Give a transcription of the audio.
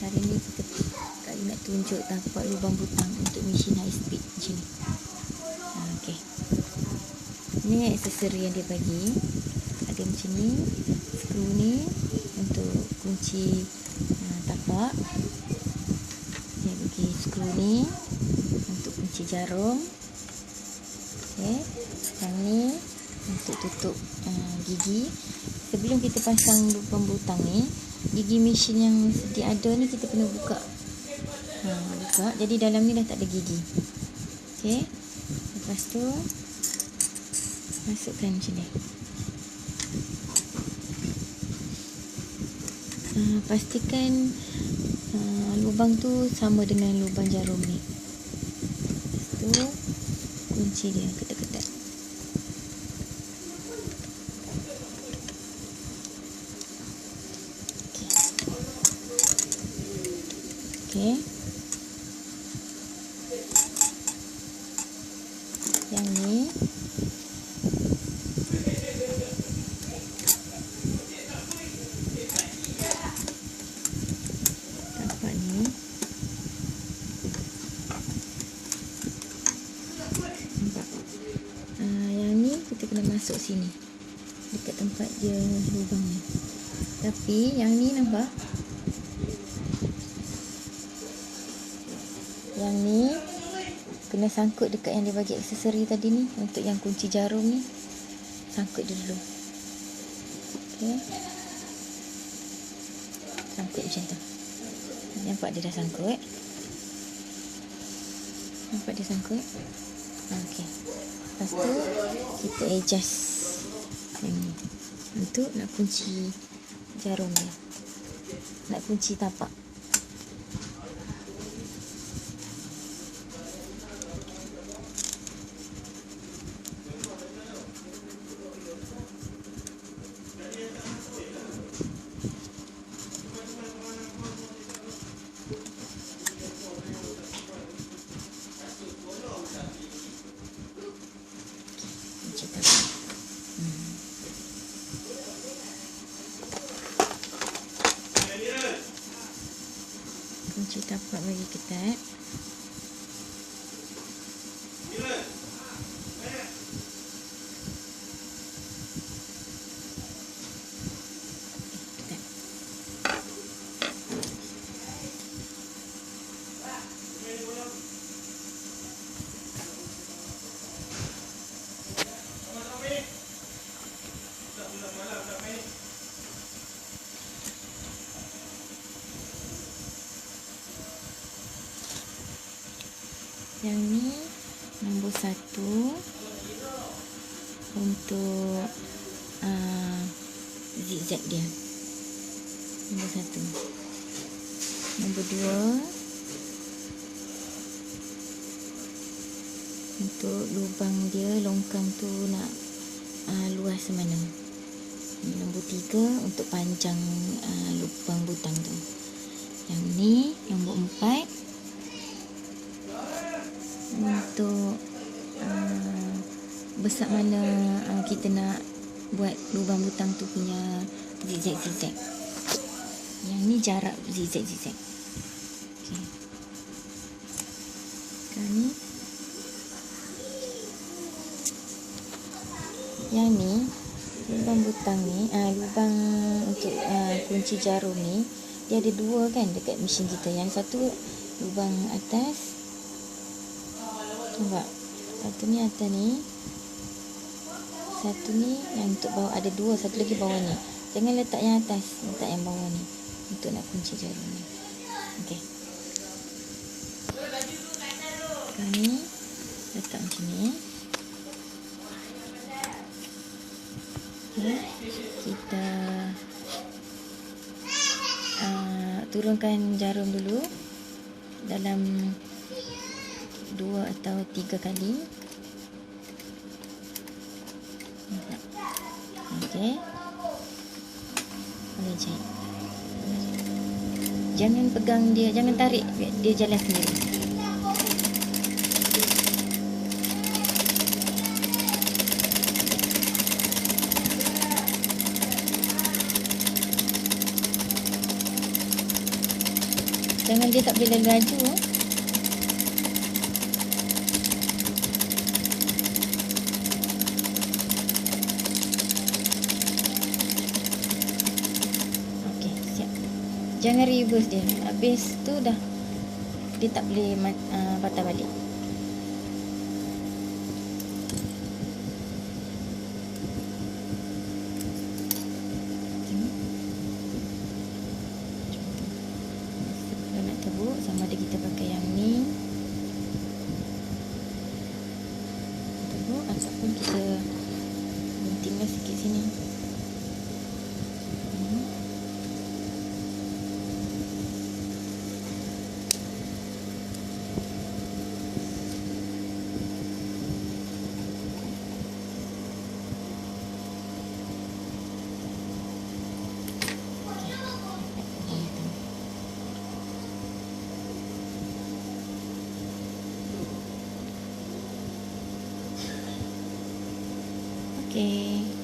Hari ni kita kali nak tunjuk tapak lubang butang untuk mesin high speed macam ni. Okey. Ni aksesori yang dia bagi. Ada macam ni, skru ni untuk kunci tapak. Dia bagi skru ni untuk kunci jarum. Okey. Yang ni untuk tutup gigi. Sebelum kita pasang lubang butang ni, gigi mesin yang sedia ada ni kita kena buka. Buka. Jadi dalam ni dah tak ada gigi. Okey. Lepas tu masukkan macam ni. Pastikan lubang tu sama dengan lubang jarum ni. Lepas tu kunci dia ketat-ketat. Okey. Yang ni tapak ni nampak. Yang ni kita kena masuk sini dekat tempat dia lubang ni. Tapi yang ni nampak, yang ni kena sangkut dekat yang dia bagi aksesori tadi ni. Untuk yang kunci jarum ni, sangkut dia dulu. Okey. Sangkut macam tu. Nampak dia dah sangkut. Nampak dia sangkut. Okey. Lepas tu kita adjust yang ni untuk nak kunci jarum dia. Nak kunci tapak. Kunci tapak bagi ketat. Yang ni nombor 1 untuk zigzag dia. Nombor 1. Nombor 2 untuk lubang dia, longkang tu nak luas mana. Nombor 3 untuk panjang lubang butang tu. Yang ni nombor 4 untuk besar mana kita nak buat lubang butang tu punya zigzag-zigzag. Yang ni jarak zigzag-zigzag. Okey. Sekarang ni yang ni lubang butang ni, lubang untuk kunci jarum ni, dia ada 2 kan dekat mesin kita. Yang satu lubang atas, nampak? Satu ni atas ni, satu ni yang untuk bawah. Ada 2, satu lagi bawah ni. Jangan letak yang atas, letak yang bawah ni untuk nak kunci jarum ni. Okey. Sekarang ni letak macam ni. Okay. Kita turunkan jarum dulu dalam 2 atau 3 kali. Okey. Boleh jahit. Jangan pegang dia, jangan tarik, dia jalan sendiri. Jangan dia tak boleh laju. Okey, siap. Jangan reverse dia. Habis tu dah dia tak boleh patah balik. Kalau nak tebuk, sama ada kita pakai yang ni tebuk ataupun kita guntinglah sikit sini. Okey.